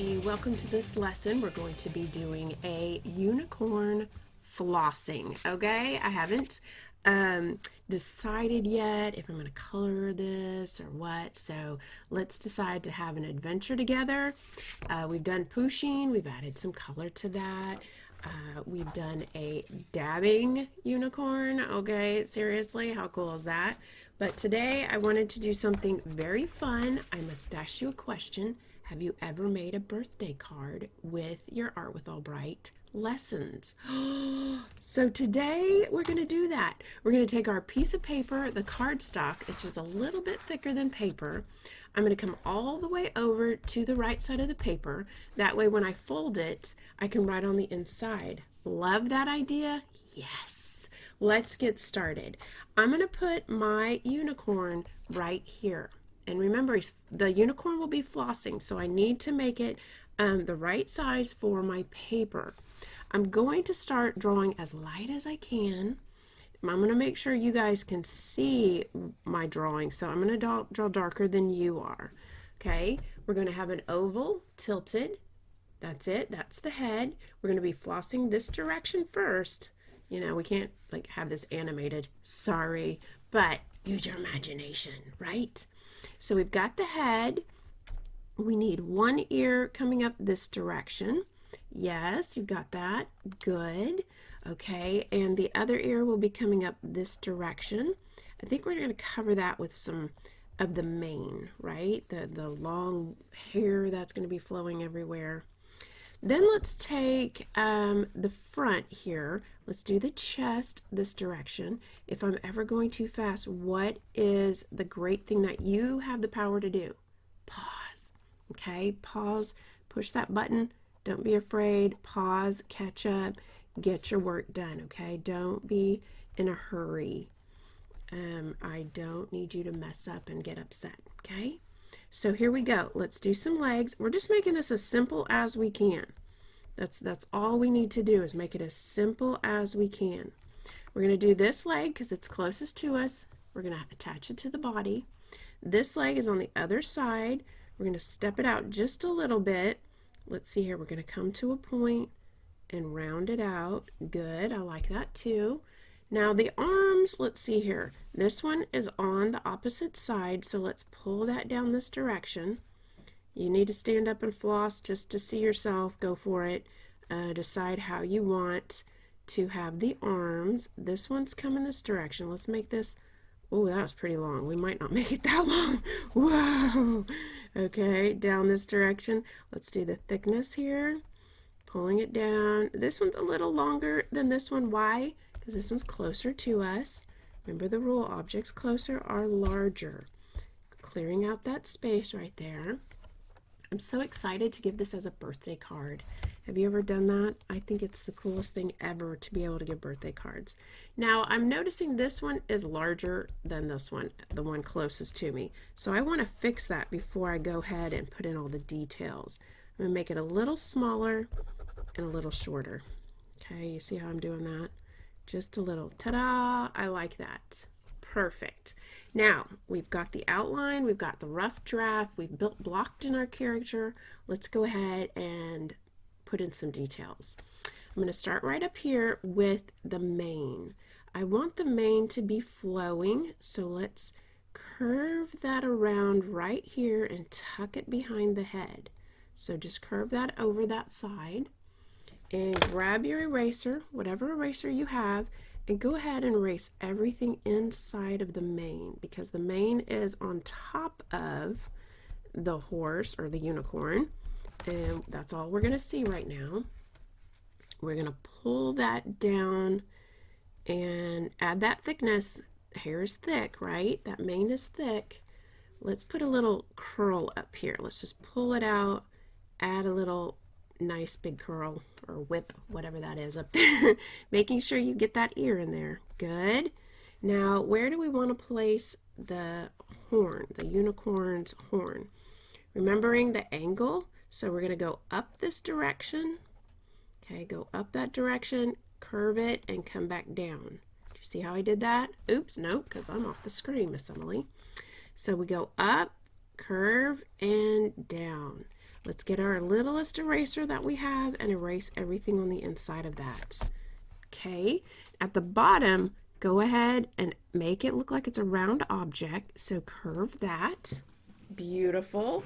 Hi, welcome to this lesson. We're going to be doing a unicorn flossing, okay? I haven't decided yet if I'm going to color this or what, so let's decide to have an adventure together. We've done pushing, we've added some color to that. We've done a dabbing unicorn, okay? Seriously, how cool is that? But today I wanted to do something very fun. I must ask you a question. Have you ever made a birthday card with your Art with Albright lessons? So today we're going to do that. We're going to take our piece of paper, the cardstock, which is a little bit thicker than paper. I'm going to come all the way over to the right side of the paper. That way when I fold it, I can write on the inside. Love that idea? Yes. Let's get started. I'm going to put my unicorn right here. And remember, the unicorn will be flossing, so I need to make it the right size for my paper. I'm going to start drawing as light as I can. I'm going to make sure you guys can see my drawing, so I'm going to draw darker than you are. Okay, we're going to have an oval tilted. That's it. That's the head. We're going to be flossing this direction first. You know, we can't like have this animated. Sorry, but use your imagination, right? So we've got the head. We need one ear coming up this direction. Yes, you've got that. Good. Okay, and the other ear will be coming up this direction. I think we're going to cover that with some of the mane, right? The long hair that's going to be flowing everywhere. Then let's take the front here. Let's do the chest this direction. If I'm ever going too fast, what is the great thing that you have the power to do? Pause. Okay, pause, push that button. Don't be afraid. Pause, catch up, get your work done, okay? Don't be in a hurry. I don't need you to mess up and get upset, okay? So here we go. Let's do some legs. We're just making this as simple as we can. That's all we need to do is make it as simple as we can. We're going to do this leg because it's closest to us. We're going to attach it to the body. This leg is on the other side. We're going to step it out just a little bit. Let's see here. We're going to come to a point and round it out. Good. I like that too. Now the arms, let's see here. This one is on the opposite side, so let's pull that down this direction. You need to stand up and floss just to see yourself. Go for it. Decide how you want to have the arms. This one's coming this direction. Let's make this, oh, that was pretty long. We might not make it that long. Whoa. Okay, down this direction. Let's do the thickness here. Pulling it down. This one's a little longer than this one. Why? Because this one's closer to us. Remember the rule, objects closer are larger. Clearing out that space right there. I'm so excited to give this as a birthday card. Have you ever done that? I think it's the coolest thing ever to be able to give birthday cards. Now I'm noticing this one is larger than this one, the one closest to me. So I want to fix that before I go ahead and put in all the details. I'm going to make it a little smaller and a little shorter. Okay, you see how I'm doing that? Just a little. Ta-da! I like that. Perfect. Now we've got the outline, we've got the rough draft, we've blocked in our character. Let's go ahead and put in some details. I'm going to start right up here with the mane. I want the mane to be flowing, so let's curve that around right here and tuck it behind the head. So just curve that over that side and grab your eraser, whatever eraser you have, and go ahead and erase everything inside of the mane, because the mane is on top of the horse or the unicorn, and that's all we're going to see right now. We're going to pull that down and add that thickness. The hair is thick, right? That mane is thick. Let's put a little curl up here. Let's just pull it out, add a little nice big curl or whip, whatever that is up there. Making sure you get that ear in there. Good. Now where do we want to place the horn, the unicorn's horn? Remembering the angle, so we're going to go up this direction. Okay, go up that direction, curve it, and come back down. Do you see how I did that? Oops, nope, because I'm off the screen, Miss Emily. So we go up, curve, and down. Let's get our littlest eraser that we have and erase everything on the inside of that. Okay, at the bottom, go ahead and make it look like it's a round object. So curve that. Beautiful.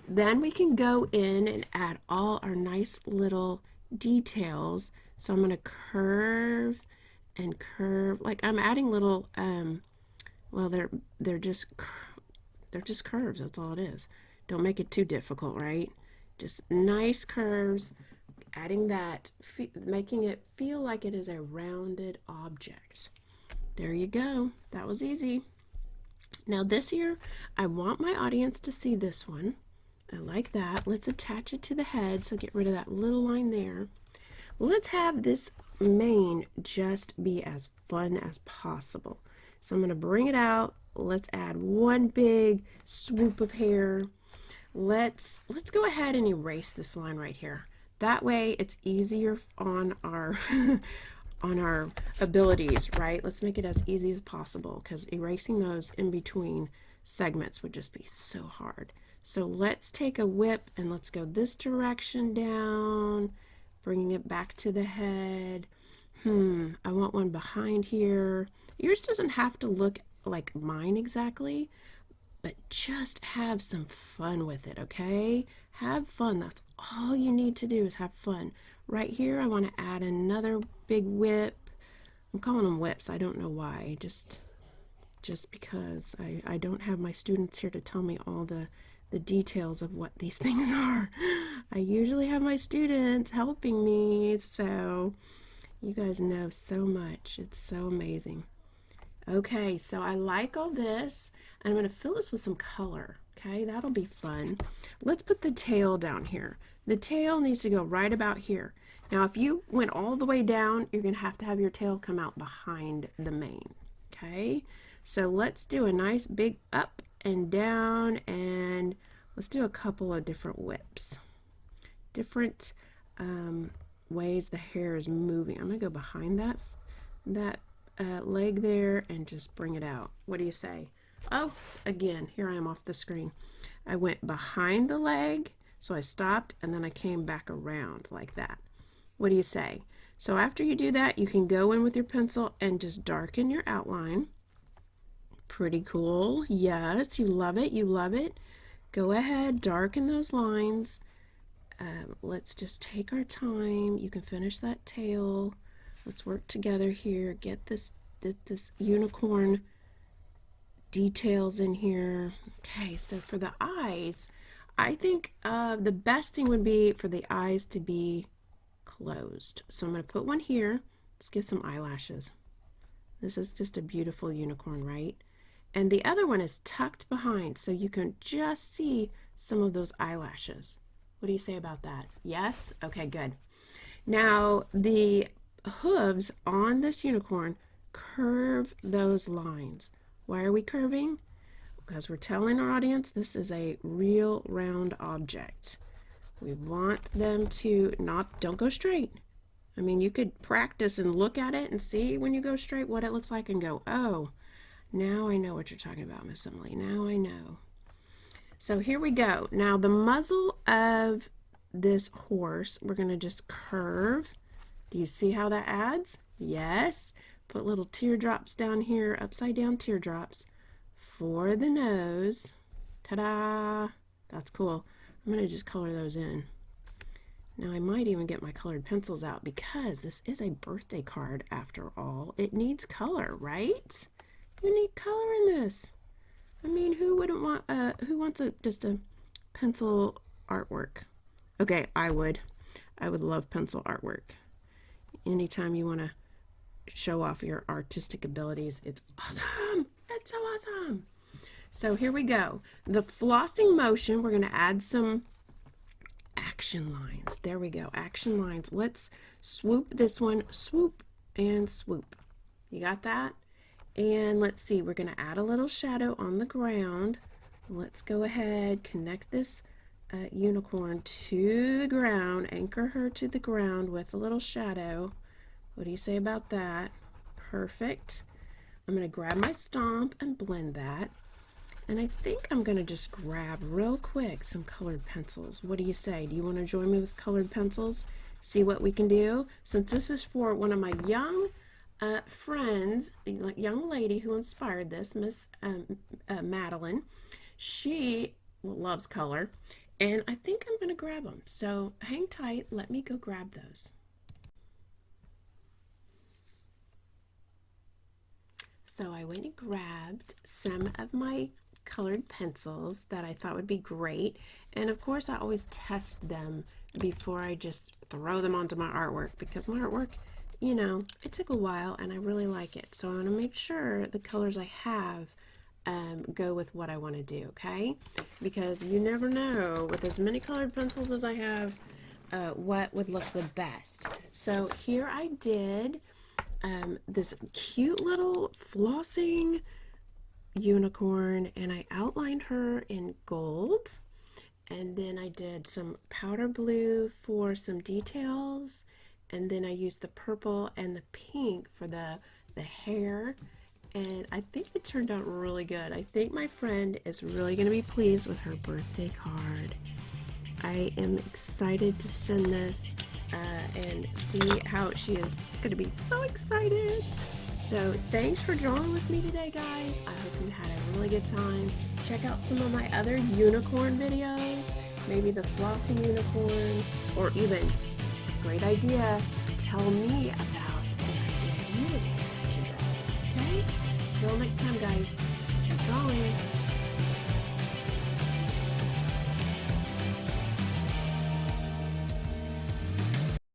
Then we can go in and add all our nice little details. So I'm going to curve and curve, like I'm adding little, well, they're just curves. That's all it is. Don't make it too difficult, right? Just nice curves. Adding that, making it feel like it is a rounded object. There you go. That was easy. Now this here, I want my audience to see this one. I like that. Let's attach it to the head, so get rid of that little line there. Let's have this mane just be as fun as possible. So I'm going to bring it out. Let's add one big swoop of hair. Let's go ahead and erase this line right here. That way it's easier on our on our abilities, right? Let's make it as easy as possible, because erasing those in between segments would just be so hard. So let's take a whip and let's go this direction down, bringing it back to the head. I want one behind here. Yours doesn't have to look like mine exactly, but just have some fun with it, okay? Have fun. That's all you need to do, is have fun. Right here, I want to add another big whip. I'm calling them whips. I don't know why. Just because I don't have my students here to tell me all the details of what these things are. I usually have my students helping me, so you guys know so much. It's so amazing. Okay, so I like all this. I'm going to fill this with some color. Okay, that'll be fun. Let's put the tail down here. The tail needs to go right about here. Now, if you went all the way down, you're going to have your tail come out behind the mane. Okay, so let's do a nice big up and down, and let's do a couple of different whips. Different ways the hair is moving. I'm going to go behind that leg there and just bring it out. What do you say? Oh, again, here I am off the screen. I went behind the leg, so I stopped, and then I came back around like that. What do you say? So after you do that, you can go in with your pencil and just darken your outline. Pretty cool. Yes, you love it. You love it. Go ahead, darken those lines. Let's just take our time. You can finish that tail. Let's work together here. Get this unicorn details in here. Okay, so for the eyes, I think the best thing would be for the eyes to be closed. So I'm going to put one here. Let's give some eyelashes. This is just a beautiful unicorn, right? And the other one is tucked behind, so you can just see some of those eyelashes. What do you say about that? Yes? Okay, good. Now, the hooves on this unicorn, curve those lines. Why are we curving? Because we're telling our audience this is a real round object. We want them to don't go straight. I mean, you could practice and look at it and see when you go straight what it looks like and go, oh, now I know what you're talking about, Miss Emily. Now I know. So here we go. Now the muzzle of this horse, we're going to just curve. Do you see how that adds? Yes. Put little teardrops down here, upside down teardrops for the nose. Ta-da! That's cool. I'm going to just color those in. Now I might even get my colored pencils out, because this is a birthday card after all. It needs color, right? You need color in this. I mean, who wants just a pencil artwork? Okay, I would love pencil artwork. Anytime you want to show off your artistic abilities, it's awesome. It's so awesome. So here we go. The flossing motion, we're going to add some action lines. There we go. Action lines. Let's swoop this one. Swoop and swoop. You got that? And let's see, we're going to add a little shadow on the ground. Let's go ahead, connect this unicorn to the ground, anchor her to the ground with a little shadow. What do you say about that? Perfect. I'm going to grab my stomp and blend that. And I think I'm going to just grab real quick some colored pencils. What do you say? Do you want to join me with colored pencils? See what we can do? Since this is for one of my young friends, a young lady who inspired this, Miss Madeline. She loves color, and I think I'm going to grab them. So hang tight. Let me go grab those. So I went and grabbed some of my colored pencils that I thought would be great, and of course I always test them before I just throw them onto my artwork, because my artwork, you know, it took a while and I really like it. So I want to make sure the colors I have go with what I want to do, okay? Because you never know, with as many colored pencils as I have, what would look the best. So here I did this cute little flossing unicorn, and I outlined her in gold, and then I did some powder blue for some details, and then I used the purple and the pink for the hair, and I think it turned out really good. I think my friend is really going to be pleased with her birthday card. I am excited to send this and see how she is going to be so excited. So thanks for drawing with me today, guys. I hope you had a really good time. Check out some of my other unicorn videos, maybe the Floss-Some unicorn, or even, great idea, tell me about an idea you would like us to draw. Okay? Until next time, guys, keep drawing.